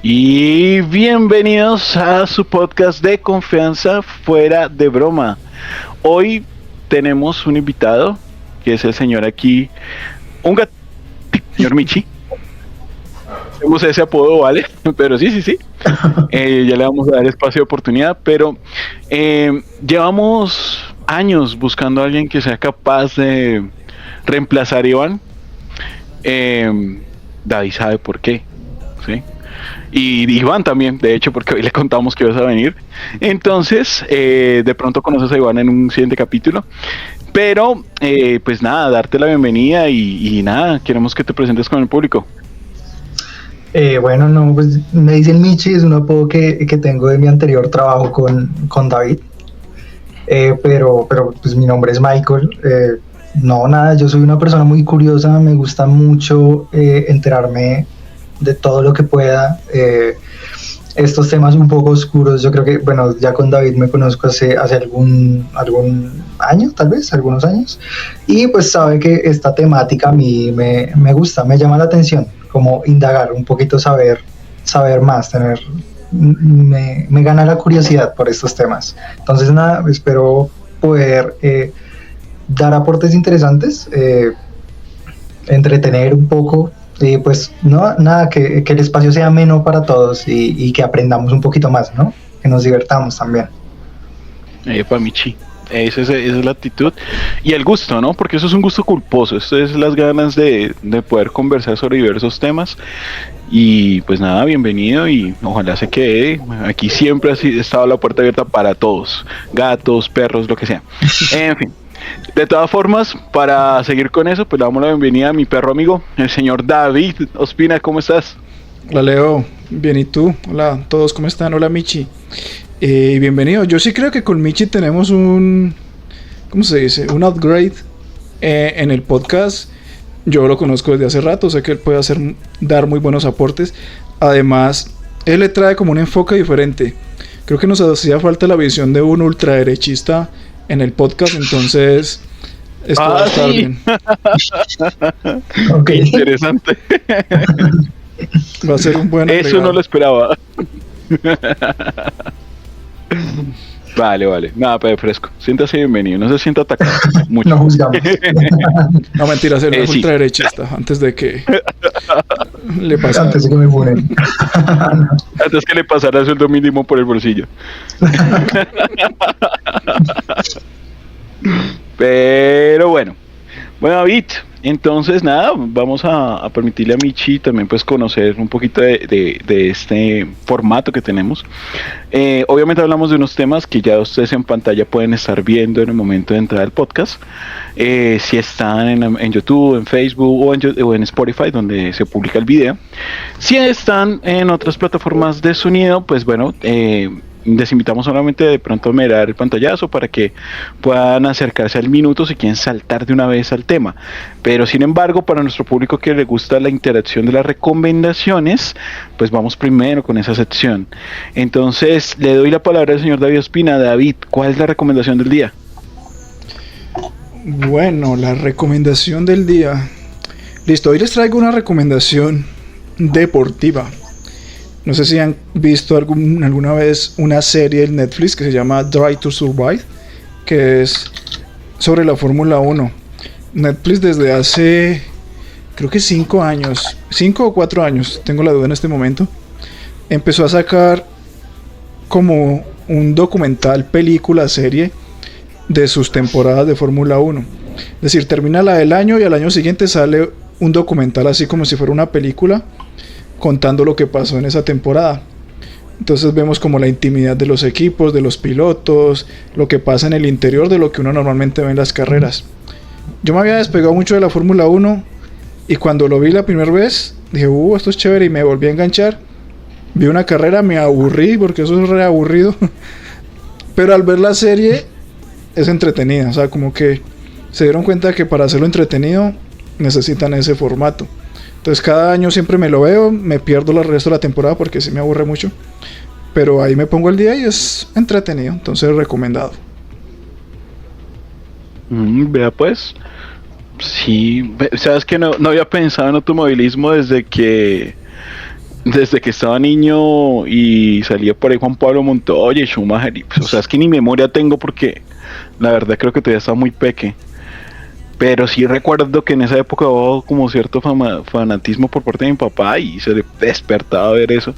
Y bienvenidos a su podcast de confianza fuera de broma. Hoy tenemos un invitado que es el señor aquí, un gato, señor Michi. Tenemos ese apodo, ¿vale? Pero sí. Ya le vamos a dar espacio de oportunidad, pero llevamos años buscando a alguien que sea capaz de reemplazar a Iván. David sabe por qué, ¿sí? Y Iván también, de hecho, porque hoy le contamos que ibas a venir. Entonces, de pronto conoces a Iván en un siguiente capítulo. Pero, pues nada, darte la bienvenida y nada, queremos que te presentes con el público. Bueno, no, pues me dicen Michi, es un apodo que tengo de mi anterior trabajo con David. Pero pues mi nombre es Michael. No, nada, yo soy una persona muy curiosa, me gusta mucho enterarme de todo lo que pueda. Estos temas un poco oscuros, yo creo que, bueno, ya con David me conozco hace algún año, tal vez, algunos años, y pues sabe que esta temática a mí me gusta, me llama la atención, como indagar un poquito, saber más, me gana la curiosidad por estos temas. Entonces, nada, espero poder dar aportes interesantes, entretener un poco. Y pues no, nada, que el espacio sea ameno para todos y que aprendamos un poquito más, ¿no? Que nos divertamos también. Para Michi. Esa es la actitud y el gusto, ¿no? Porque eso es un gusto culposo. Esto es las ganas de poder conversar sobre diversos temas. Y pues nada, bienvenido y ojalá se quede. Aquí siempre ha estado la puerta abierta para todos: gatos, perros, lo que sea. En fin. De todas formas, para seguir con eso, pues le damos la bienvenida a mi perro amigo, el señor David Ospina. ¿Cómo estás? Hola Leo, bien, ¿y tú? Hola a todos, ¿cómo están? Hola Michi. Bienvenido. Yo sí creo que con Michi tenemos ¿cómo se dice? Un upgrade en el podcast. Yo lo conozco desde hace rato, sé que él puede dar muy buenos aportes. Además, él le trae como un enfoque diferente. Creo que nos hacía falta la visión de un ultraderechista en el podcast, entonces esto va a estar bien. Okay. Interesante. Va a ser un buen Eso regalo. no lo esperaba. Vale. Nada, pero fresco. Siéntase bienvenido. No se sienta atacado. Mucho. No juzgamos. No, mentira, ser un Sí. ultraderechista antes de que le pase Antes de algo. que me funen. Antes que le pasara el sueldo mínimo por el bolsillo. Pero bueno, David, entonces nada, vamos a permitirle a Michi también pues conocer un poquito de este formato que tenemos. Obviamente hablamos de unos temas que ya ustedes en pantalla pueden estar viendo en el momento de entrar al podcast. Si están en YouTube, en Facebook o en Spotify, donde se publica el video. Si están en otras plataformas de sonido, pues bueno, les invitamos solamente de pronto a mirar el pantallazo para que puedan acercarse al minuto si quieren saltar de una vez al tema. Pero sin embargo, para nuestro público que le gusta la interacción de las recomendaciones, pues vamos primero con esa sección. Entonces, le doy la palabra al señor David Ospina. David, ¿cuál es la recomendación del día? Bueno, la recomendación del día. Listo, hoy les traigo una recomendación deportiva. No sé si han visto alguna vez una serie en Netflix que se llama Drive to Survive, que es sobre la Fórmula 1. Netflix desde hace, creo que 5 años, 5 o 4 años, tengo la duda en este momento, empezó a sacar como un documental, película, serie de sus temporadas de Fórmula 1. Es decir, termina la del año y al año siguiente sale un documental así como si fuera una película, contando lo que pasó en esa temporada. Entonces vemos como la intimidad de los equipos, de los pilotos, lo que pasa en el interior de lo que uno normalmente ve en las carreras. Yo me había despegado mucho de la Fórmula 1 y cuando lo vi la primera vez dije, esto es chévere, y me volví a enganchar. Vi una carrera, me aburrí porque eso es re aburrido. Pero al ver la serie es entretenida, o sea, como que se dieron cuenta que para hacerlo entretenido necesitan ese formato. Entonces cada año siempre me lo veo, me pierdo el resto de la temporada porque sí me aburre mucho. Pero ahí me pongo el día y es entretenido, entonces recomendado. Vea pues. Sí, sabes que no había pensado en automovilismo desde que estaba niño y salía por ahí Juan Pablo Montoya y Schumacher, y, pues, o sea, es que ni memoria tengo porque la verdad creo que todavía estaba muy peque. Pero sí recuerdo que en esa época hubo como cierto fanatismo por parte de mi papá y se le despertaba a ver eso.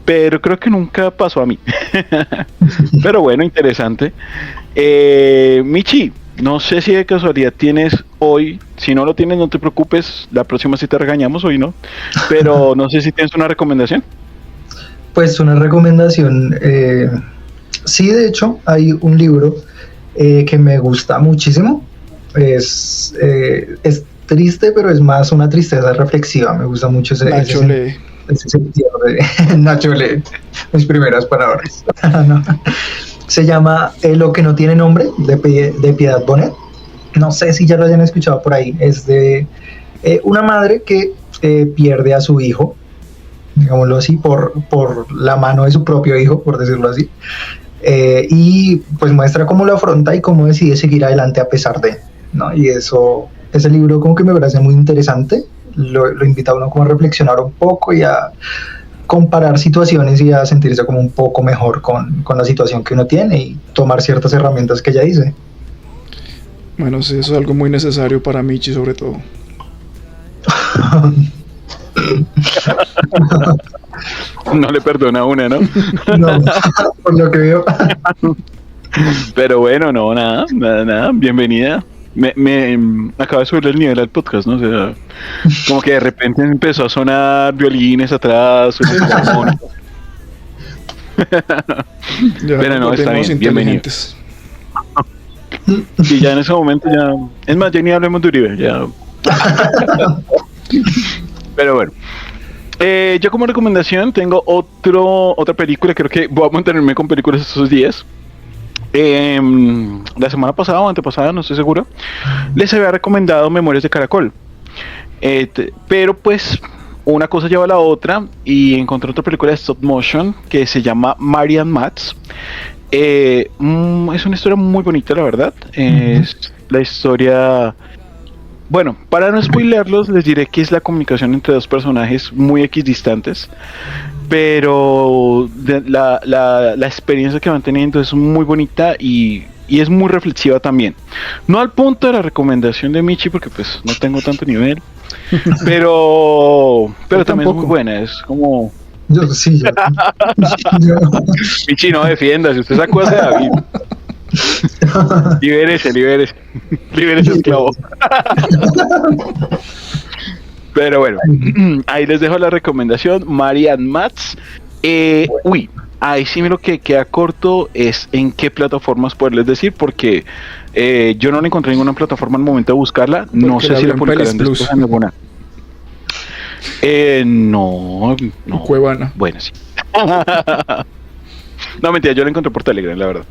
Pero creo que nunca pasó a mí. Pero bueno, interesante. Michi, no sé si de casualidad tienes hoy, si no lo tienes no te preocupes, la próxima sí te regañamos, hoy no. Pero no sé si tienes una recomendación. Pues una recomendación, sí, de hecho, hay un libro que me gusta muchísimo. Es triste, pero es más una tristeza reflexiva. Me gusta mucho Nacho lee. ese sentido de Nacho lee, mis primeras palabras. No. Se llama Lo que no tiene nombre, de Piedad Bonet. No sé si ya lo hayan escuchado por ahí. Es de una madre que pierde a su hijo, digámoslo así, por la mano de su propio hijo, por decirlo así. Y pues muestra cómo lo afronta y cómo decide seguir adelante a pesar de, ¿no? Y eso, ese libro como que me parece muy interesante. Lo invita a uno como a reflexionar un poco y a comparar situaciones y a sentirse como un poco mejor con la situación que uno tiene y tomar ciertas herramientas que ella dice. Bueno, sí, eso es algo muy necesario para Michi sobre todo. No le perdona una, ¿no? No, por lo que veo. Pero bueno, no, nada, bienvenida. Me acaba de subir el nivel al podcast, ¿no? O sea, como que de repente empezó a sonar violines atrás. Pero no, está bien, bienvenido. Y ya en ese momento ya... Es más, ya ni hablemos de Uribe, ya... Pero bueno. Yo como recomendación tengo otra película, creo que voy a mantenerme con películas estos días. La semana pasada o antepasada, no estoy seguro, les había recomendado Memorias de Caracol. Pero pues una cosa lleva a la otra y encontré otra película de stop motion que se llama Mary and Max. Es una historia muy bonita, la verdad. Es la historia... Bueno, para no spoilerlos, les diré que es la comunicación entre dos personajes muy equidistantes, pero la experiencia que van teniendo es muy bonita y es muy reflexiva también. No al punto de la recomendación de Michi, porque pues no tengo tanto nivel, pero también es muy buena, es como... Yo sí, yo. Michi, no defienda, si usted sacó a David. Libérese, esclavo. Pero bueno, ahí les dejo la recomendación, Mary and Max. Ahí sí lo que queda corto es en qué plataformas poderles decir, porque yo no la encontré en ninguna plataforma al momento de buscarla. No sé si la publicarán después en alguna. No. Cuevana. Bueno, sí. No, mentira, yo la encontré por Telegram, la verdad.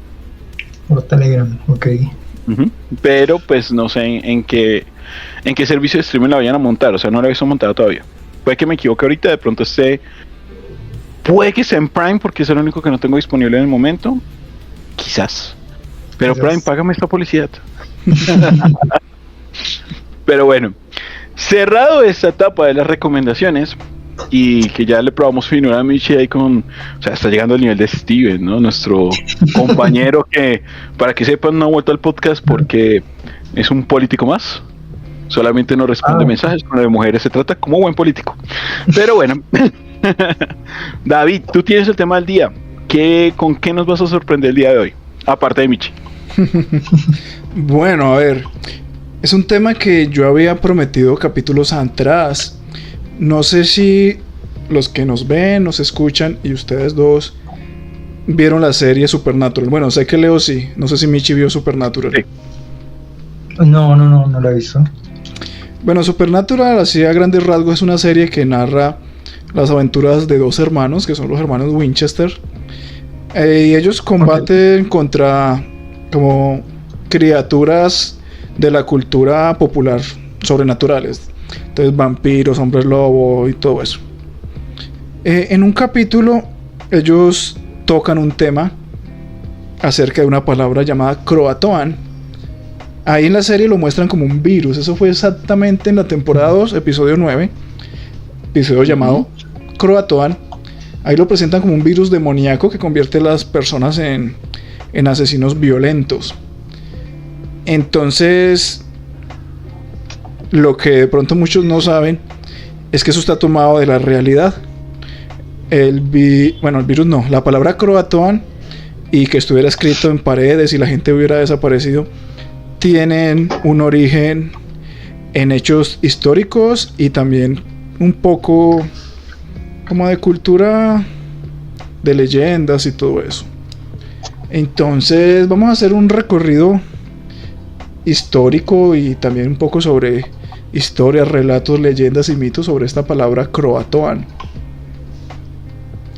Por Telegram, ok. Pero pues no sé en qué servicio de streaming la vayan a montar, o sea, no la he visto montada todavía. Puede que me equivoque ahorita, de pronto puede que sea en Prime porque es el único que no tengo disponible en el momento. Quizás. Pero quizás. Prime, págame esta publicidad. Pero bueno, cerrado esta etapa de las recomendaciones y que ya le probamos finura a Michi ahí o sea, está llegando al nivel de Steven, ¿no? Nuestro compañero que, para que sepan, no ha vuelto al podcast porque es un político más. Solamente no responde mensajes, con de mujeres se trata como buen político. Pero bueno, David, tú tienes el tema del día. ¿Con qué nos vas a sorprender el día de hoy? Aparte de Michi. Bueno, a ver, es un tema que yo había prometido capítulos atrás. No sé si los que nos ven, nos escuchan y ustedes dos vieron la serie Supernatural. Bueno, sé que Leo sí. No sé si Michi vio Supernatural. Sí. No la he visto. Bueno, Supernatural, así a grandes rasgos, es una serie que narra las aventuras de dos hermanos, que son los hermanos Winchester. Y ellos combaten contra como criaturas de la cultura popular, sobrenaturales. Entonces vampiros, hombres lobo y todo eso. En un capítulo ellos tocan un tema acerca de una palabra llamada Croatoan. Ahí en la serie lo muestran como un virus. Eso fue exactamente en la temporada 2, episodio 9, episodio llamado Croatoan, ahí lo presentan como un virus demoníaco que convierte a las personas en asesinos violentos. Entonces, lo que de pronto muchos no saben es que eso está tomado de la realidad. La palabra Croatoan, y que estuviera escrito en paredes y la gente hubiera desaparecido, tienen un origen en hechos históricos y también un poco como de cultura de leyendas y todo eso. Entonces vamos a hacer un recorrido histórico y también un poco sobre historias, relatos, leyendas y mitos sobre esta palabra Croatoan.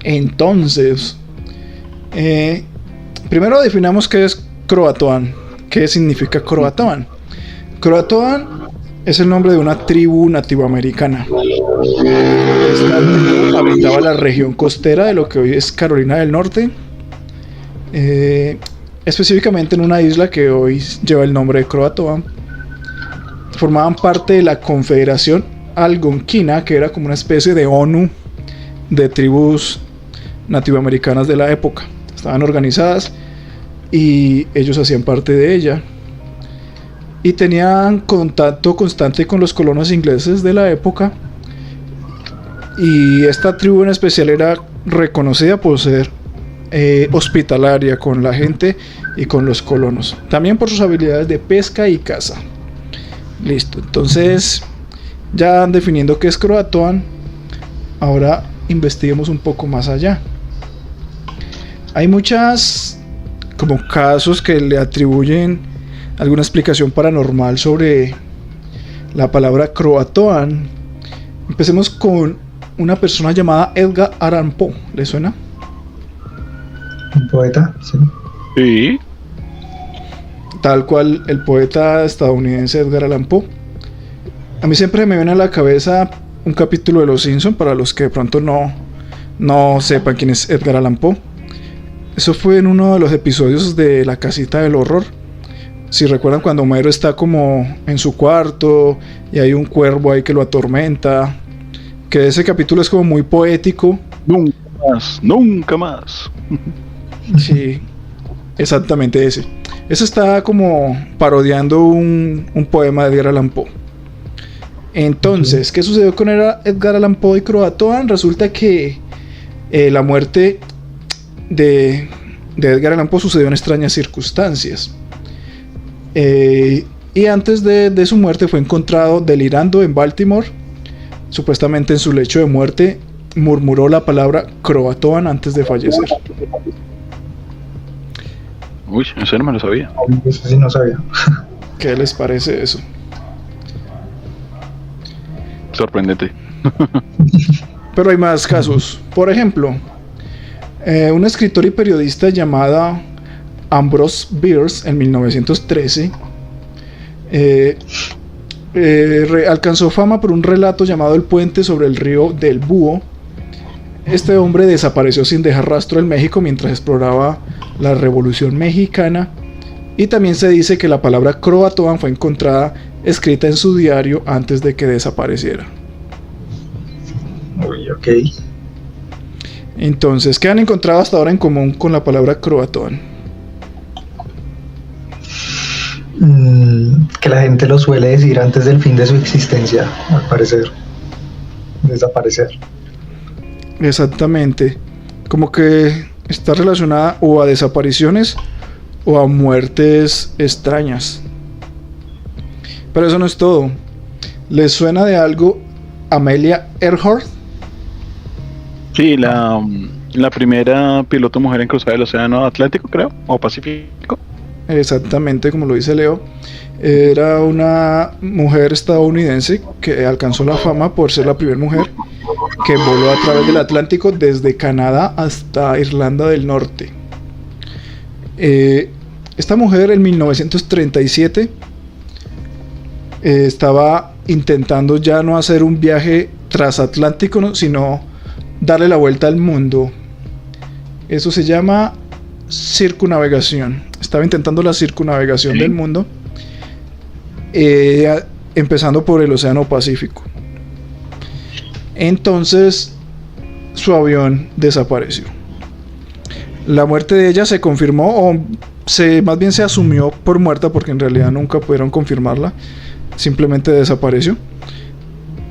Entonces, primero definamos qué es Croatoan. ¿Qué significa Croatoan? Croatoan es el nombre de una tribu nativoamericana. Esta tribu habitaba la región costera de lo que hoy es Carolina del Norte, específicamente en una isla que hoy lleva el nombre de Croatoan. Formaban parte de la Confederación Algonquina, que era como una especie de ONU de tribus nativoamericanas de la época. Estaban organizadas y ellos hacían parte de ella, y tenían contacto constante con los colonos ingleses de la época, y esta tribu en especial era reconocida por ser hospitalaria con la gente y con los colonos, también por sus habilidades de pesca y caza. Listo, entonces ya definiendo qué es Croatoan, ahora investiguemos un poco más allá. Hay muchas como casos que le atribuyen alguna explicación paranormal sobre la palabra Croatoan. Empecemos con una persona llamada Edgar Allan Poe. ¿Le suena? Un poeta, sí. Sí. Tal cual, el poeta estadounidense Edgar Allan Poe. A mí siempre me viene a la cabeza un capítulo de Los Simpson, para los que de pronto no sepan quién es Edgar Allan Poe. Eso fue en uno de los episodios de La Casita del Horror. Si recuerdan, cuando Homero está como en su cuarto y hay un cuervo ahí que lo atormenta, que ese capítulo es como muy poético. Nunca más, nunca más. Sí, exactamente ese. Eso está como parodiando un poema de Edgar Allan Poe. Entonces, ¿qué sucedió con Edgar Allan Poe y Croatoan? Resulta que la muerte de Edgar Allan Poe sucedió en extrañas circunstancias. Y antes de su muerte fue encontrado delirando en Baltimore. Supuestamente en su lecho de muerte murmuró la palabra Croatoan antes de fallecer. Uy, eso no me lo sabía. Eso sí no sabía. ¿Qué les parece eso? Sorprendente. Pero hay más casos. Por ejemplo, un escritor y periodista llamada Ambrose Bierce en 1913 alcanzó fama por un relato llamado El puente sobre el río del Búho. Este hombre desapareció sin dejar rastro en México mientras exploraba la Revolución Mexicana, y también se dice que la palabra Croatoan fue encontrada escrita en su diario antes de que desapareciera. Uy, ok. Entonces, ¿qué han encontrado hasta ahora en común con la palabra Croatoan? Que la gente lo suele decir antes del fin de su existencia, al parecer. Desaparecer. Exactamente. Como que está relacionada o a desapariciones o a muertes extrañas. Pero eso no es todo. ¿Les suena de algo Amelia Earhart? Sí, la primera piloto mujer en cruzar el océano Atlántico, creo, o Pacífico. Exactamente, como lo dice Leo. Era una mujer estadounidense que alcanzó la fama por ser la primera mujer que voló a través del Atlántico desde Canadá hasta Irlanda del Norte. Esta mujer en 1937 estaba intentando ya no hacer un viaje transatlántico, sino darle la vuelta al mundo. Eso se llama circunnavegación. Estaba intentando la circunnavegación del mundo, empezando por el Océano Pacífico. Entonces, su avión desapareció. La muerte de ella se confirmó, más bien se asumió por muerta, porque en realidad nunca pudieron confirmarla, simplemente desapareció.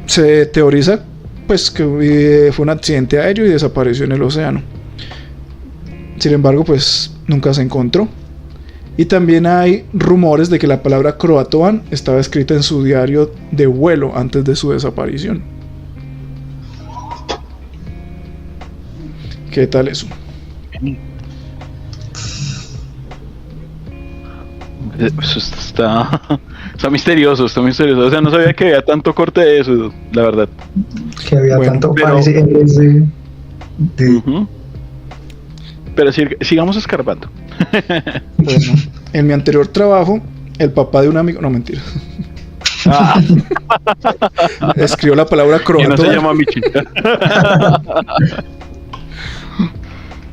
Se teoriza pues que fue un accidente aéreo y desapareció en el océano. Sin embargo, pues nunca se encontró. Y también hay rumores de que la palabra Croatoan estaba escrita en su diario de vuelo antes de su desaparición. ¿Qué tal eso? Eso está misterioso, está misterioso. O sea, no sabía que había tanto corte de eso, la verdad. Que había Bueno, tanto pero- parece en vez de- Ujú. Pero sigamos escarbando. Bueno, en mi anterior trabajo, el papá de un amigo, no mentira, Ah, escribió la palabra que no se Croatoan. llama Michi.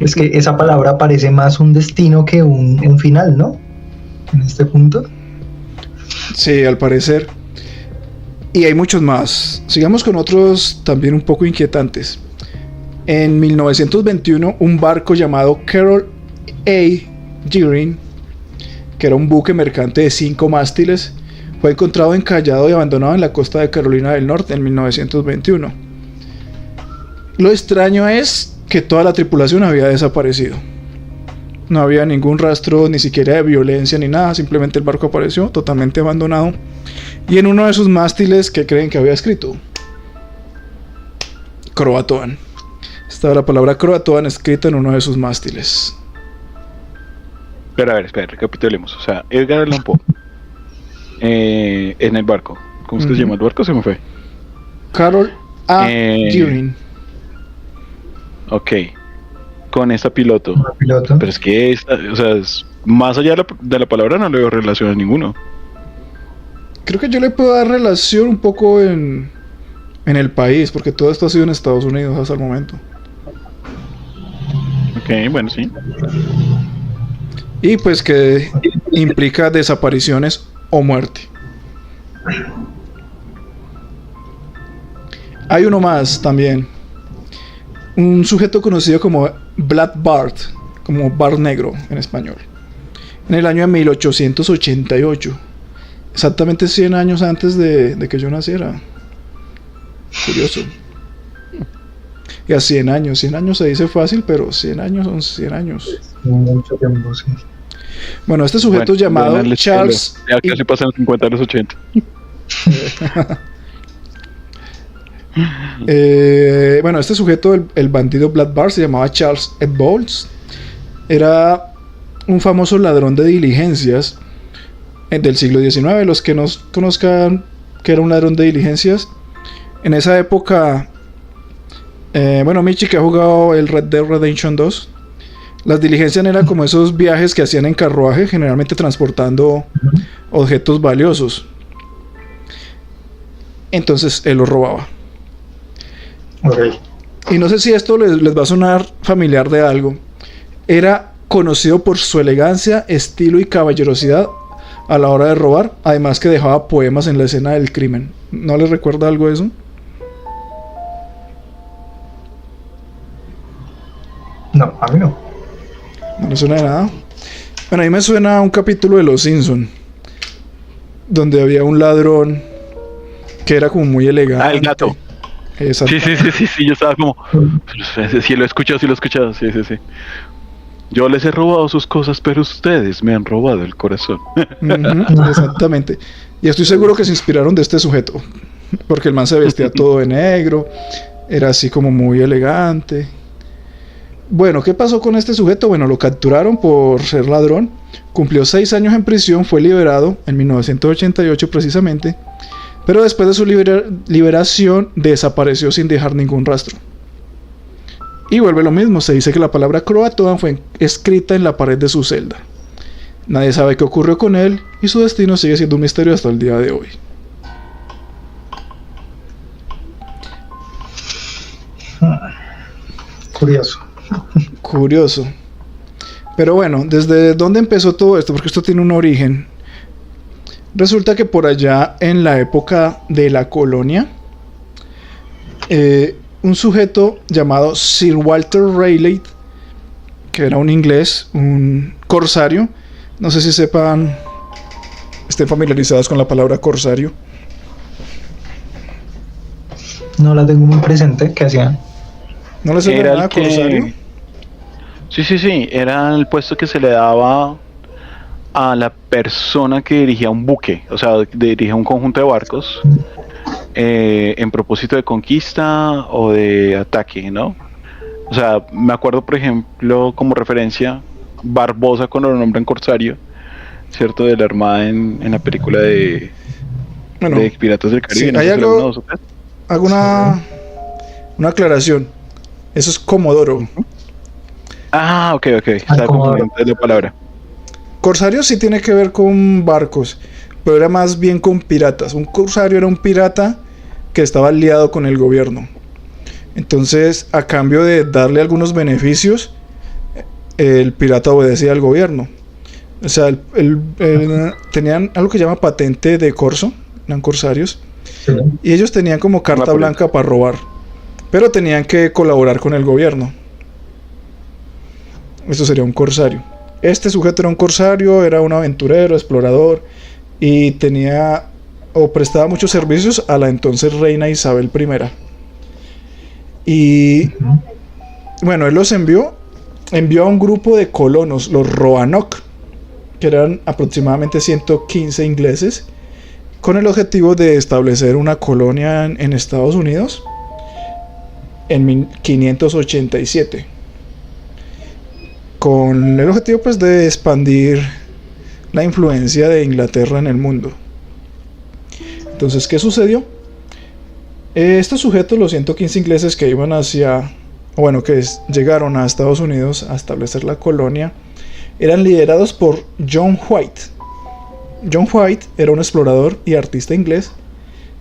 Es que esa palabra parece más un destino que un final, ¿no? En este punto. Sí, al parecer. Y hay muchos más. Sigamos con otros también un poco inquietantes. En 1921, un barco llamado Carol A. Deering, que era un buque mercante de 5 mástiles, fue encontrado encallado y abandonado en la costa de Carolina del Norte en 1921. Lo extraño es que toda la tripulación había desaparecido. No había ningún rastro ni siquiera de violencia ni nada, simplemente el barco apareció totalmente abandonado. Y en uno de sus mástiles, ¿qué creen que había escrito? Croatoan. Estaba la palabra Croatoan escrita en uno de sus mástiles. Pero a ver, espera, recapitulemos. O sea, Edgar Allan Poe en el barco. ¿Cómo es que se llama el barco? Se me fue. Carol A. Eh, Deering. Ok. Con esta piloto. Una piloto. Pero es que, o sea, más allá de la palabra no le veo relación a ninguno. Creo que yo le puedo dar relación un poco en el país, porque todo esto ha sido en Estados Unidos hasta el momento. Ok, bueno, sí. Y pues que implica desapariciones o muerte. Hay uno más también. Un sujeto conocido como Black Bart, como Bart Negro en español. En el año de 1888. Exactamente 100 años antes de que yo naciera. Curioso. Y a 100 años se dice fácil, pero 100 años son 100 años. Mucho tiempo, sí. Bueno, este sujeto Bueno, llamado bueno, al Charles... estilo. Ya casi pasan los 50 a los 80. Bueno, este sujeto, el bandido Black Bart, se llamaba Charles E. Bowles. Era un famoso ladrón de diligencias del siglo XIX. Los que nos conozcan que era un ladrón de diligencias, en esa época, bueno, Michi que ha jugado el Red Dead Redemption 2, las diligencias eran como esos viajes que hacían en carruaje, generalmente transportando objetos valiosos. Entonces él los robaba. Ok. Y no sé si esto les va a sonar familiar de algo. Era conocido por su elegancia, estilo y caballerosidad a la hora de robar. Además que dejaba poemas en la escena del crimen. ¿No les recuerda algo eso? No, a mí no. No me suena de nada. Bueno, a mí me suena a un capítulo de Los Simpson, donde había un ladrón que era como muy elegante. Ah, el gato. Exacto. Sí, yo estaba como... Sí, lo he escuchado, sí. Yo les he robado sus cosas, pero ustedes me han robado el corazón. Ujú, exactamente. Y estoy seguro que se inspiraron de este sujeto, porque el man se vestía todo de negro, era así como muy elegante. Bueno, ¿qué pasó con este sujeto? Bueno, lo capturaron por ser ladrón, cumplió 6 años en prisión, fue liberado en 1988 precisamente, pero después de su liberación desapareció sin dejar ningún rastro. Y vuelve lo mismo, se dice que la palabra Croatoan fue escrita en la pared de su celda. Nadie sabe qué ocurrió con él y su destino sigue siendo un misterio hasta el día de hoy. Curioso. Curioso. Pero bueno, ¿desde dónde empezó todo esto? Porque esto tiene un origen. Resulta que por allá en la época de la colonia, un sujeto llamado Sir Walter Raleigh, que era un inglés, un corsario. No sé si estén familiarizados con la palabra corsario. No la tengo muy presente. ¿Qué hacían? ¿No les suena Era nada el que... corsario? Sí, era el puesto que se le daba a la persona que dirigía un buque, o sea, dirigía un conjunto de barcos en propósito de conquista o de ataque, ¿no? O sea, me acuerdo, por ejemplo, como referencia, Barbosa cuando lo nombran corsario, ¿cierto? De la Armada en la película Bueno, de Piratas del Caribe. sí, No hay sé si algo, alguno de ustedes. hago una aclaración. Eso es Comodoro. Ah, ok, estaba Comodoro. confundiendo la palabra. Corsario sí tiene que ver con barcos, pero era más bien con piratas. Un corsario era un pirata que estaba aliado con el gobierno. Entonces, a cambio de darle algunos beneficios, el pirata obedecía al gobierno. O sea, tenían algo que se llama patente de corso, eran corsarios, Sí. y ellos tenían como carta blanca para robar, pero tenían que colaborar con el gobierno. Esto sería un corsario. Este sujeto era un corsario, era un aventurero, explorador, y tenía o prestaba muchos servicios a la entonces reina Isabel I. Y bueno, él los envió a un grupo de colonos, los Roanoke, que eran aproximadamente 115 ingleses, con el objetivo de establecer una colonia en Estados Unidos en 1587, con el objetivo pues de expandir la influencia de Inglaterra en el mundo. Entonces, ¿qué sucedió? Estos sujetos, los 115 ingleses que iban llegaron a Estados Unidos a establecer la colonia, eran liderados por John White. John White era un explorador y artista inglés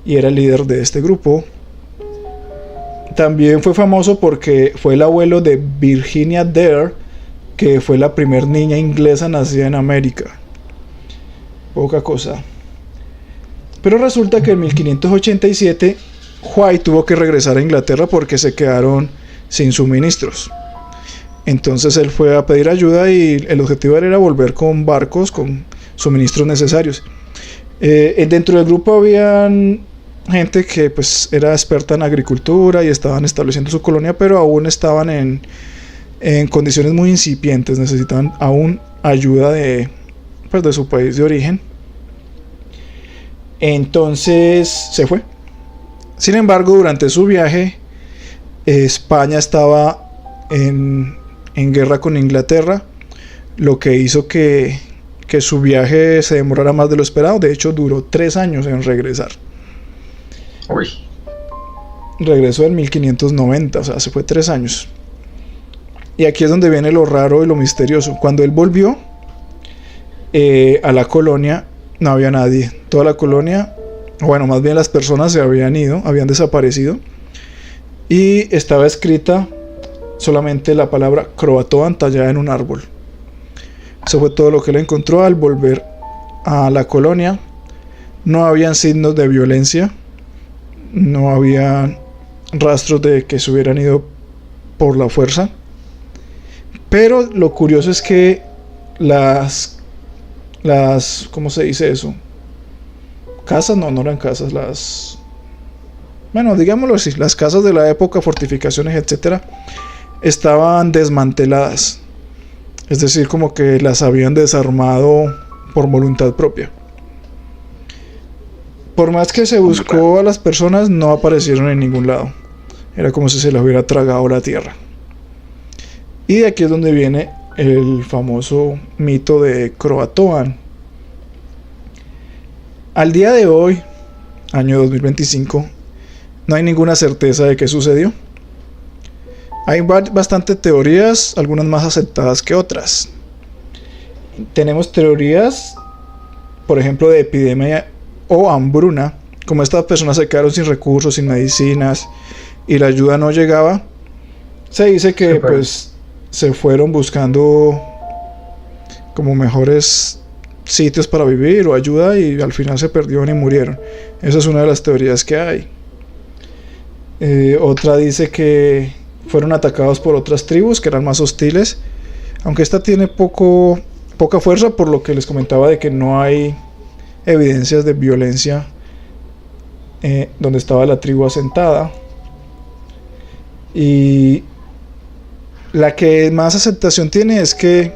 y era el líder de este grupo. También fue famoso porque fue el abuelo de Virginia Dare, que fue la primer niña inglesa nacida en América. Poca cosa. Pero resulta que en 1587 White tuvo que regresar a Inglaterra porque se quedaron sin suministros. Entonces él fue a pedir ayuda y el objetivo era volver con barcos, con suministros necesarios. Dentro del grupo habían gente que pues era experta en agricultura y estaban estableciendo su colonia, pero aún estaban en condiciones muy incipientes, necesitaban aún ayuda de su país de origen. Entonces se fue. Sin embargo, durante su viaje, España estaba en guerra con Inglaterra, lo que hizo que su viaje se demorara más de lo esperado. De hecho, duró 3 años en regresar. Uy. Regresó en 1590, o sea, se fue 3 años. Y aquí es donde viene lo raro y lo misterioso. Cuando él volvió a la colonia, no había nadie. Toda la colonia, bueno, más bien las personas se habían ido, habían desaparecido. Y estaba escrita solamente la palabra Croatoan tallada en un árbol. Eso fue todo lo que él encontró al volver a la colonia. No habían signos de violencia. No había rastros de que se hubieran ido por la fuerza. Pero lo curioso es que las ¿cómo se dice eso? Casas, no eran casas, bueno, digámoslo así, las casas de la época, fortificaciones, etcétera, estaban desmanteladas. Es decir, como que las habían desarmado por voluntad propia. Por más que se buscó a las personas, no aparecieron en ningún lado. Era como si se les hubiera tragado la tierra. Y de aquí es donde viene el famoso mito de Croatoan. Al día de hoy, año 2025, no hay ninguna certeza de qué sucedió. Hay bastantes teorías, algunas más aceptadas que otras. Tenemos teorías, por ejemplo, de epidemia o hambruna. Como estas personas se quedaron sin recursos, sin medicinas y la ayuda no llegaba, se dice que pues se fueron buscando como mejores sitios para vivir o ayuda y al final se perdieron y murieron. Esa es una de las teorías que hay. Otra dice que fueron atacados por otras tribus que eran más hostiles, aunque esta tiene poca fuerza, por lo que les comentaba de que no hay evidencias de violencia donde estaba la tribu asentada. Y la que más aceptación tiene es que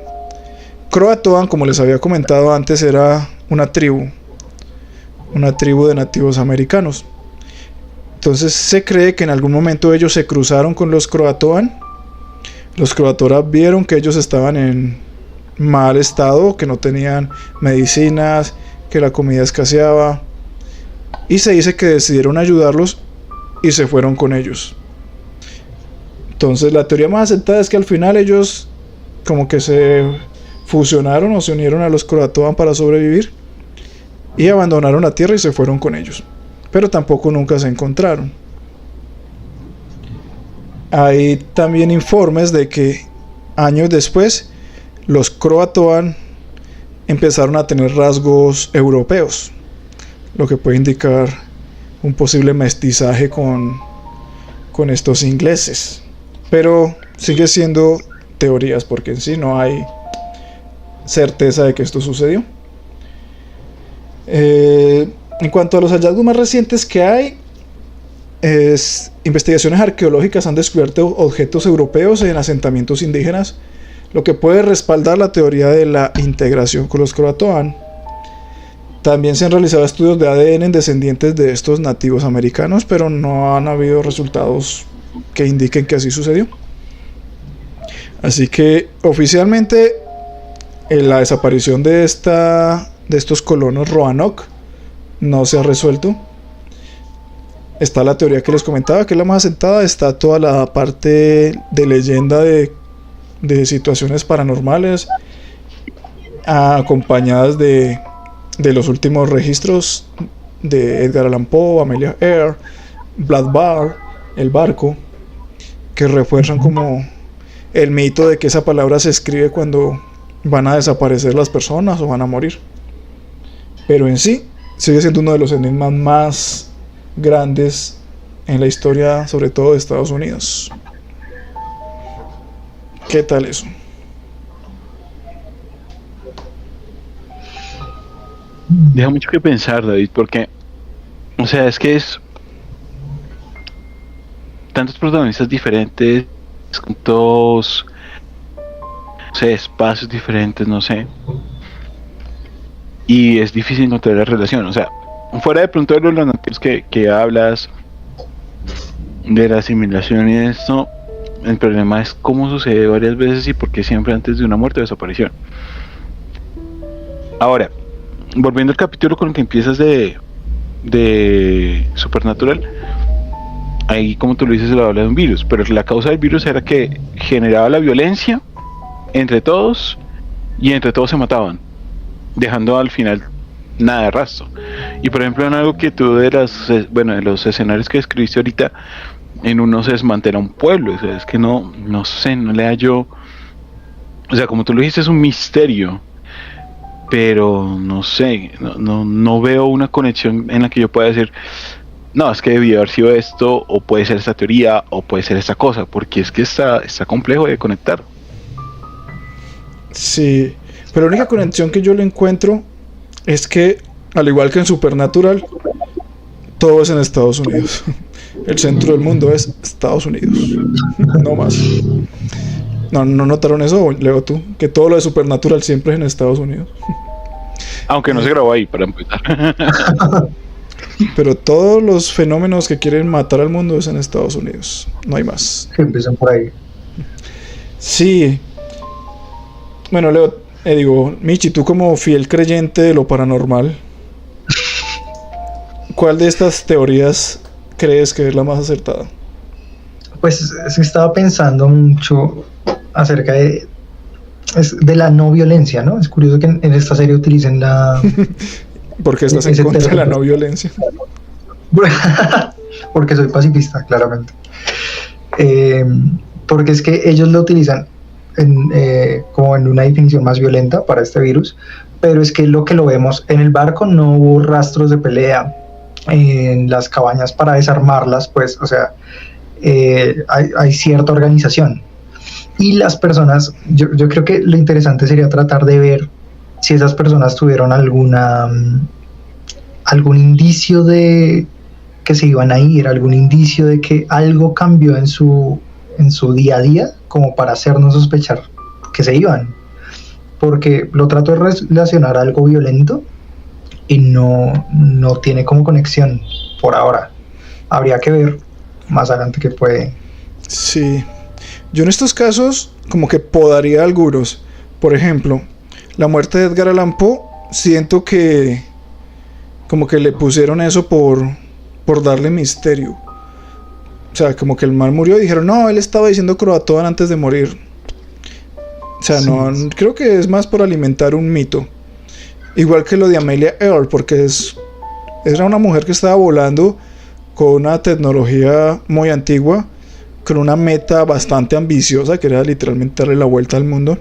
Croatoan, como les había comentado antes, era una tribu de nativos americanos. Entonces se cree que en algún momento ellos se cruzaron con los Croatoan. Los Croatoan vieron que ellos estaban en mal estado, que no tenían medicinas, que la comida escaseaba, y se dice que decidieron ayudarlos y se fueron con ellos. Entonces la teoría más aceptada es que al final ellos como que se fusionaron o se unieron a los Croatoan para sobrevivir y abandonaron la tierra y se fueron con ellos, pero tampoco nunca se encontraron. Hay también informes de que años después los Croatoan empezaron a tener rasgos europeos, lo que puede indicar un posible mestizaje con estos ingleses, pero sigue siendo teorías porque en sí no hay certeza de que esto sucedió. En cuanto a los hallazgos más recientes que hay, investigaciones arqueológicas han descubierto objetos europeos en asentamientos indígenas, lo que puede respaldar la teoría de la integración con los Croatoan. También se han realizado estudios de ADN en descendientes de estos nativos americanos, pero no han habido resultados que indiquen que así sucedió. Así que oficialmente la desaparición de estos colonos Roanoke no se ha resuelto. Está la teoría que les comentaba, que es la más asentada. Está toda la parte de leyenda de situaciones paranormales, acompañadas de los últimos registros de Edgar Allan Poe, Amelia Earhart, Blood Bar, el barco, que refuerzan como el mito de que esa palabra se escribe cuando van a desaparecer las personas o van a morir. Pero en sí sigue siendo uno de los enigmas más grandes en la historia, sobre todo de Estados Unidos. ¿Qué tal eso? Deja mucho que pensar, David, porque, o sea, es que es tantos protagonistas diferentes, tantos, no sé, espacios diferentes, no sé, y es difícil encontrar la relación. O sea, fuera de pronto de los nativos que hablas, de la asimilación y esto, el problema es cómo sucede varias veces y por qué siempre antes de una muerte o desaparición. Ahora, volviendo al capítulo con el que empiezas de Supernatural, ahí, como tú lo dices, se lo habla de un virus, pero la causa del virus era que generaba la violencia entre todos y entre todos se mataban, dejando al final nada de rastro. Y por ejemplo, en algo que tú de los escenarios que escribiste ahorita, en uno se desmantela un pueblo, o sea, es que no sé, no le hallo, o sea, como tú lo dijiste, es un misterio, pero no sé, no veo una conexión en la que yo pueda decir, no, es que debió haber sido esto, o puede ser esta teoría, o puede ser esta cosa, porque es que está complejo de conectar. Sí, pero la única conexión que yo le encuentro es que, al igual que en Supernatural, todo es en Estados Unidos. El centro del mundo es Estados Unidos, no más. ¿No notaron eso, Leo, tú? Que todo lo de Supernatural siempre es en Estados Unidos. Aunque no se grabó ahí, para empezar. Pero todos los fenómenos que quieren matar al mundo es en Estados Unidos, no hay más. Que empiezan por ahí. Sí. Bueno, Leo, Michi, tú como fiel creyente de lo paranormal, ¿cuál de estas teorías crees que es la más acertada? Pues es que estaba pensando mucho acerca de la no violencia, ¿no? Es curioso que en esta serie utilicen la... ¿Por qué estás en contra de la no violencia? Porque soy pacifista, claramente. Porque es que ellos lo utilizan como en una definición más violenta para este virus, pero es que lo vemos en el barco no hubo rastros de pelea, en las cabañas para desarmarlas, pues, o sea, hay cierta organización. Y las personas, yo creo que lo interesante sería tratar de ver si esas personas tuvieron algún indicio de que se iban a ir, algún indicio de que algo cambió en su día a día, como para hacernos sospechar que se iban. Porque lo trato de relacionar a algo violento y no tiene como conexión por ahora. Habría que ver más adelante qué puede. Sí. Yo en estos casos como que podaría algunos. Por ejemplo, la muerte de Edgar Allan Poe, siento que como que le pusieron eso por darle misterio. O sea, como que el man murió y dijeron, no, él estaba diciendo Croatoan antes de morir. O sea, sí. No, creo que es más por alimentar un mito. Igual que lo de Amelia Earhart, porque era una mujer que estaba volando con una tecnología muy antigua, con una meta bastante ambiciosa, que era literalmente darle la vuelta al mundo.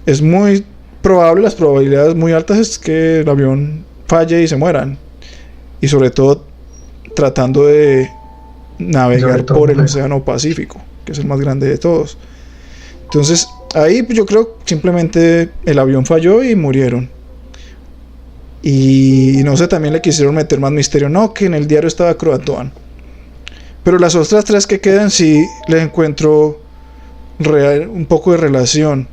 Es muy probable, las probabilidades muy altas es que el avión falle y se mueran. Y sobre todo tratando de navegar por el Océano Pacífico, que es el más grande de todos. Entonces, ahí yo creo simplemente el avión falló y murieron. Y no sé, también le quisieron meter más misterio. No, que en el diario estaba Croatoan. Pero las otras tres que quedan sí les encuentro un poco de relación.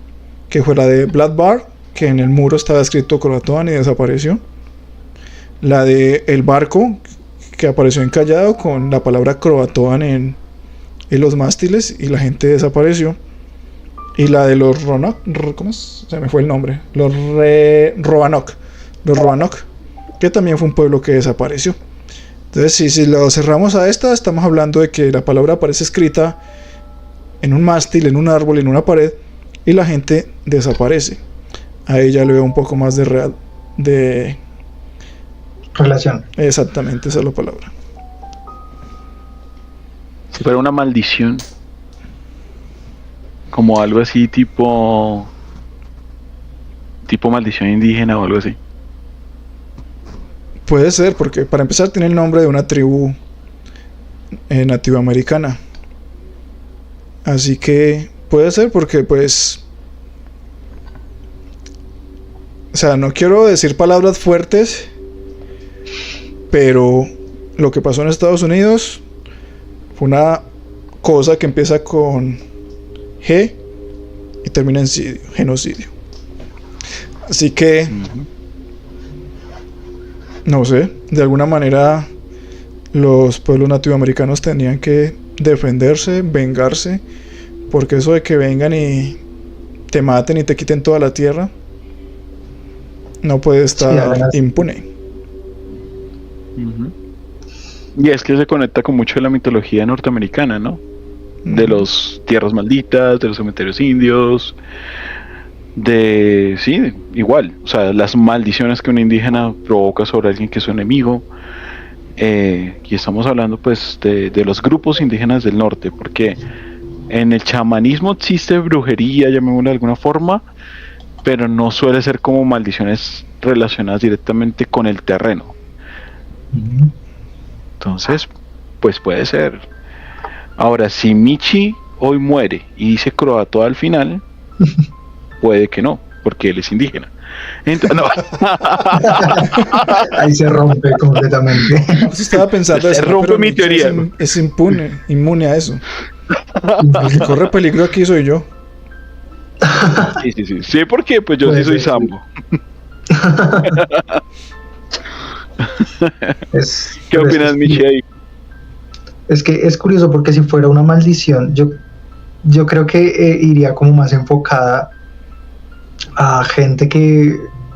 Que fue la de Black Bar, que en el muro estaba escrito Croatoan y desapareció. La de El Barco, que apareció encallado con la palabra Croatoan en los mástiles y la gente desapareció. Y la de los Roanoke, ¿cómo es? Se me fue el nombre. Los Roanoke, que también fue un pueblo que desapareció. Entonces, si lo cerramos a esta, estamos hablando de que la palabra aparece escrita en un mástil, en un árbol, en una pared, y la gente desaparece. Ahí ya le veo un poco más de relación. Exactamente, esa es la palabra. Si fuera una maldición, como algo así tipo maldición indígena o algo así. Puede ser, porque para empezar tiene el nombre de una tribu nativoamericana. Así que puede ser porque pues... O sea, no quiero decir palabras fuertes, pero lo que pasó en Estados Unidos fue una cosa que empieza con G y termina en genocidio. Así que... No sé, de alguna manera los pueblos nativoamericanos tenían que defenderse, vengarse, porque eso de que vengan y te maten y te quiten toda la tierra no puede estar impune. Y es que se conecta con mucho de la mitología norteamericana, ¿no? De los tierras malditas, de los cementerios indios, sí, igual, o sea, las maldiciones que un indígena provoca sobre alguien que es su enemigo. Y estamos hablando pues de los grupos indígenas del norte, porque en el chamanismo existe brujería, llamémoslo de alguna forma, pero no suele ser como maldiciones relacionadas directamente con el terreno. Entonces, pues puede ser. Ahora, si Michi hoy muere y dice Croatoa al final, puede que no, porque él es indígena. Entonces, no. Ahí se rompe completamente. Estaba pensando se rompe mi teoría. Es inmune a eso. El que corre peligro aquí soy yo. Sí. Sí, porque pues yo sí soy Sambo. ¿Qué opinas, Michi? Es que es curioso porque si fuera una maldición, yo creo que iría como más enfocada a gente que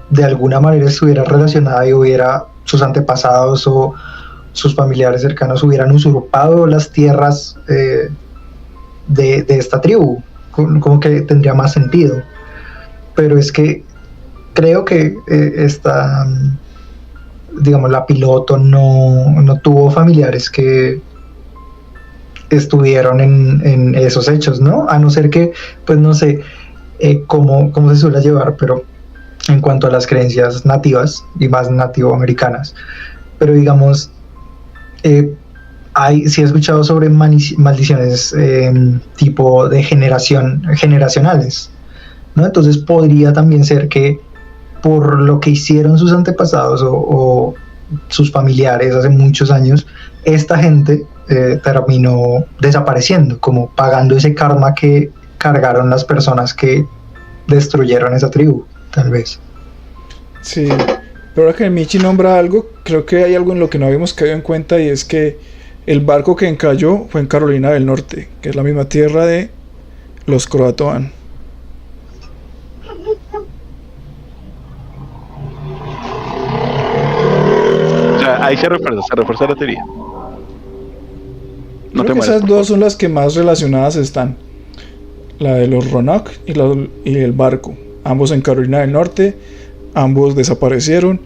de alguna manera estuviera relacionada y hubiera sus antepasados o sus familiares cercanos hubieran usurpado las tierras de esta tribu, como que tendría más sentido. Pero es que creo que digamos, la piloto no tuvo familiares que estuvieron en esos hechos, ¿no? A no ser que, pues no sé cómo se suele llevar, pero en cuanto a las creencias nativas y más nativoamericanas, pero digamos, sí he escuchado sobre maldiciones tipo de generacionales, ¿no? Entonces podría también ser que por lo que hicieron sus antepasados o sus familiares hace muchos años, esta gente terminó desapareciendo, como pagando ese karma que cargaron las personas que destruyeron esa tribu, tal vez. Sí, pero ahora que Michi nombra algo, creo que hay algo en lo que no habíamos caído en cuenta, y es que el barco que encalló fue en Carolina del Norte, que es la misma tierra de los Croatoan. O sea, ahí se refuerza la teoría. No Creo te que mueras, esas por dos favor. son las que más relacionadas están. La de los Roanoke y el barco. Ambos en Carolina del Norte, ambos desaparecieron,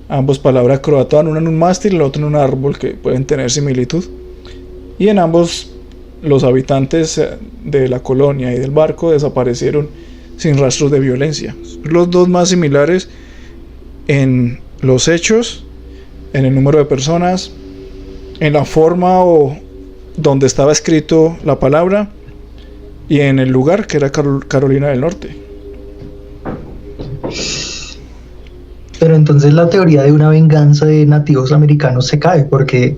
ambos palabra croatoan, una en un mástil y el otro en un árbol, que pueden tener similitud. Y en ambos los habitantes de la colonia y del barco desaparecieron sin rastros de violencia. Los dos más similares en los hechos, en el número de personas, en la forma o donde estaba escrito la palabra, y en el lugar, que era Carolina del Norte. Pero entonces la teoría de una venganza de nativos americanos se cae porque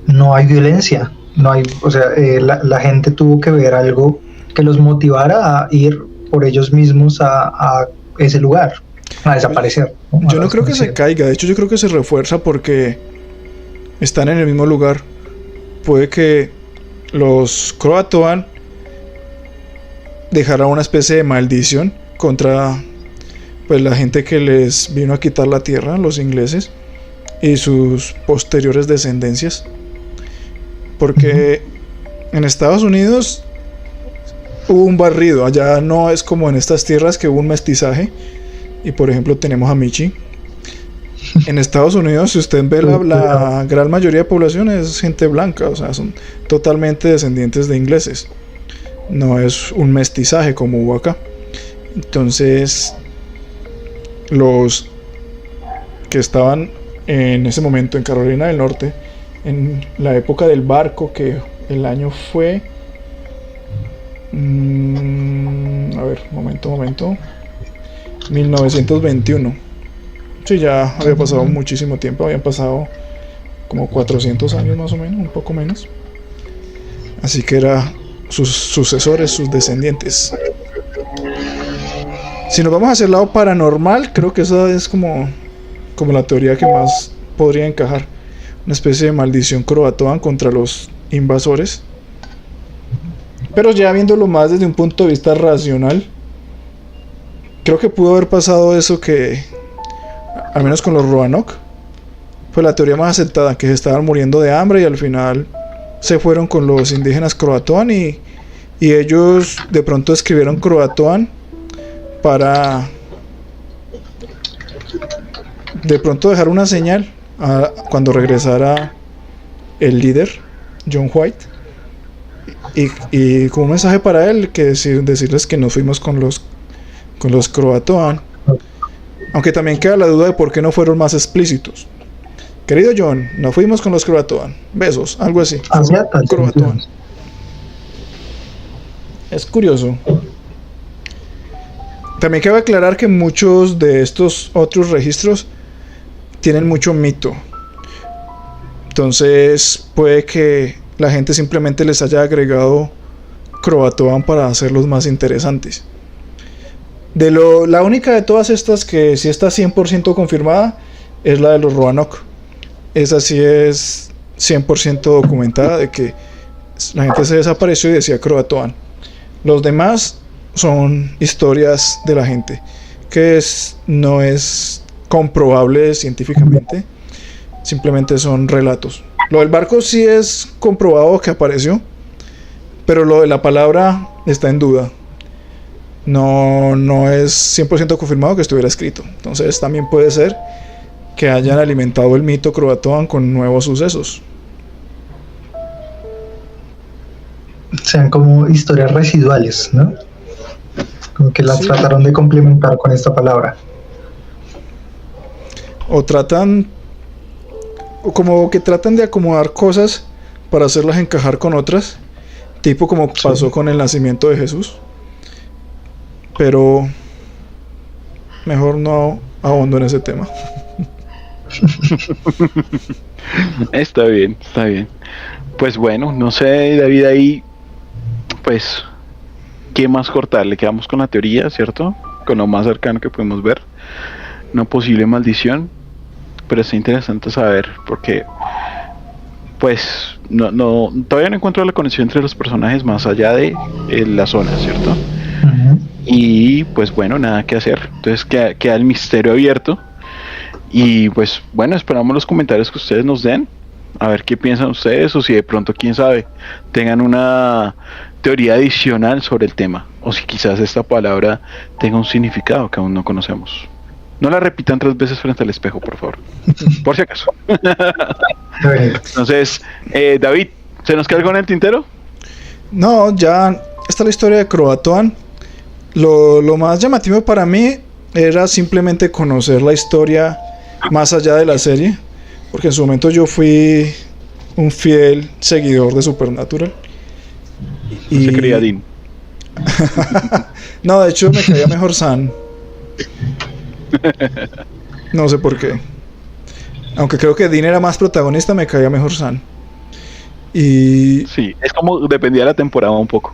no hay violencia, no hay, o sea, la gente tuvo que ver algo que los motivara a ir por ellos mismos a ese lugar, a desaparecer, ¿no? Yo no creo que se caiga, de hecho yo creo que se refuerza porque están en el mismo lugar. Puede que los Croatoan dejaran una especie de maldición contra, pues, la gente que les vino a quitar la tierra, los ingleses, y sus posteriores descendencias. Porque en Estados Unidos hubo un barrido, allá no es como en estas tierras que hubo un mestizaje, y por ejemplo tenemos a Michi. En Estados Unidos, si usted ve la gran mayoría de población es gente blanca, o sea, son totalmente descendientes de ingleses. No es un mestizaje como hubo acá. Entonces, los que estaban en ese momento en Carolina del Norte, en la época del barco, que el año fue... a ver, momento. 1921. Sí, ya había pasado muchísimo tiempo, habían pasado como 400 años más o menos, un poco menos. Así que era sus sucesores, sus descendientes. Si nos vamos hacia el lado paranormal, creo que esa es como la teoría que más podría encajar. Una especie de maldición croatoan contra los invasores. Pero ya viéndolo más desde un punto de vista racional, creo que pudo haber pasado eso que, al menos con los Roanoke, fue la teoría más aceptada, que se estaban muriendo de hambre y al final se fueron con los indígenas croatoan y ellos de pronto escribieron croatoan para de pronto dejar una señal cuando regresara el líder John White y como un mensaje para él, que decirles que nos fuimos con los croatoan, aunque también queda la duda de por qué no fueron más explícitos. Querido John, nos fuimos con los croatoan, besos, algo así. Croatoan. Es curioso. También cabe aclarar que muchos de estos otros registros tienen mucho mito. Entonces puede que la gente simplemente les haya agregado croatoan para hacerlos más interesantes. La única de todas estas que sí está 100% confirmada es la de los Roanoke. Esa sí es 100% documentada, de que la gente se desapareció y decía croatoan. Los demás son historias de la gente, que no es comprobable científicamente, simplemente son relatos. Lo del barco sí es comprobado que apareció, pero lo de la palabra está en duda. No es 100% confirmado que estuviera escrito. Entonces también puede ser que hayan alimentado el mito croatoan con nuevos sucesos. Sean como historias residuales, ¿no? Como que las trataron de complementar con esta palabra. O tratan como que tratan de acomodar cosas para hacerlas encajar con otras, tipo como pasó con el nacimiento de Jesús. Pero mejor no ahondo en ese tema. Está bien, está bien. Pues bueno, no sé, David, ahí, pues, ¿qué más cortar? Le quedamos con la teoría, ¿cierto? Con lo más cercano que podemos ver. Una posible maldición. Pero es interesante saber, porque, pues, todavía no encuentro la conexión entre los personajes más allá de la zona, ¿cierto? Ujú. Y, pues, bueno, nada que hacer. Entonces queda el misterio abierto. Y, pues, bueno, esperamos los comentarios que ustedes nos den. A ver qué piensan ustedes, o si de pronto, quién sabe, tengan una teoría adicional sobre el tema, o si quizás esta palabra tenga un significado que aún no conocemos. No la repitan 3 veces frente al espejo, por favor, por si acaso. Entonces, David, ¿se nos queda algo en el tintero? No, ya está la historia de Croatoan. Lo más llamativo para mí era simplemente conocer la historia más allá de la serie, porque en su momento yo fui un fiel seguidor de Supernatural. Se creía Dean. No, de hecho me caía mejor San. No sé por qué. Aunque creo que Dean era más protagonista, me caía mejor San. Y Sí, es como dependía de la temporada un poco.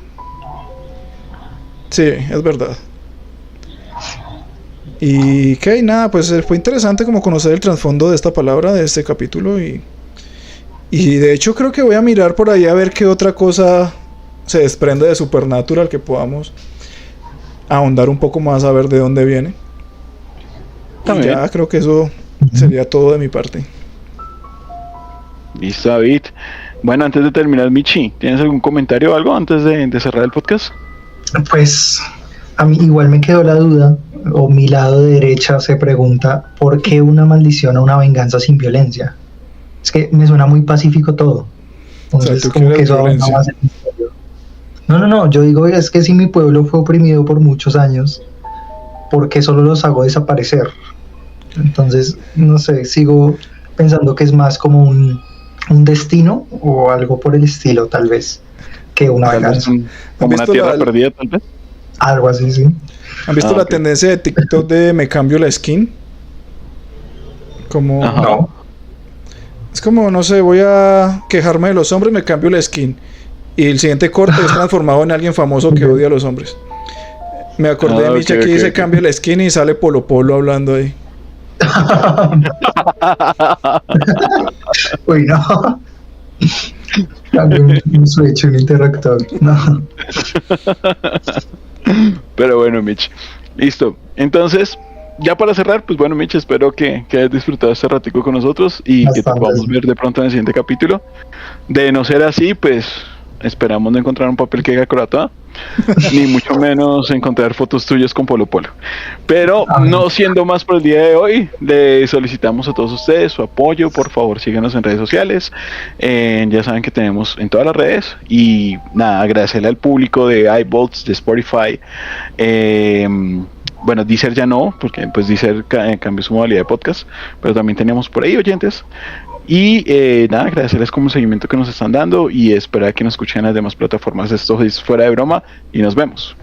sí, es verdad. Y que nada, pues fue interesante como conocer el trasfondo de esta palabra, de este capítulo. Y de hecho creo que voy a mirar por ahí a ver qué otra cosa se desprende de Supernatural que podamos ahondar un poco más a ver de dónde viene. Y ya creo que eso sería todo de mi parte. Listo, David. Bueno, antes de terminar, Michi, ¿tienes algún comentario o algo antes de cerrar el podcast? Pues a mí igual me quedó la duda, o mi lado derecha se pregunta, ¿por qué una maldición o una venganza sin violencia? Es que me suena muy pacífico todo. Entonces, ¿tú como que quieres eso ahonda violencia? más el misterio. No, yo digo, es que si mi pueblo fue oprimido por muchos años, ¿por qué solo los hago desaparecer? Entonces, no sé, sigo pensando que es más como un destino o algo por el estilo, tal vez, que una Tal vez venganza. como una visto tierra perdida, tal vez. Algo así, sí. ¿Han visto la Ok. tendencia de TikTok de me cambio la skin? Como Ajá. No. es como, no sé, voy a quejarme de los hombres, me cambio la skin. Y el siguiente corte es transformado en alguien famoso que odia a los hombres. Me acordé de Micha ok, que ok, dice ok. cambia la skin y sale Polo Polo hablando ahí. Uy, no. Cambio un switch, un interruptor. No. Pero bueno, Mitch. Listo. Entonces, ya para cerrar, pues bueno, Mitch, espero que hayas disfrutado este ratico con nosotros y que te Bastante, podamos sí. ver de pronto en el siguiente capítulo. De no ser así, pues esperamos no encontrar un papel que haga Croatoa, ni mucho menos encontrar fotos tuyas con Polo Polo. Pero Amén. no siendo más por el día de hoy, le solicitamos a todos ustedes su apoyo. Por favor, síganos en redes sociales. Ya saben que tenemos en todas las redes. Y nada, agradecerle al público de iVolts, de Spotify. Bueno, Deezer ya no, porque pues Deezer cambió su modalidad de podcast, pero también tenemos por ahí oyentes. Y nada, agradecerles como el seguimiento que nos están dando y esperar que nos escuchen en las demás plataformas. Esto es Fuera de Broma y nos vemos.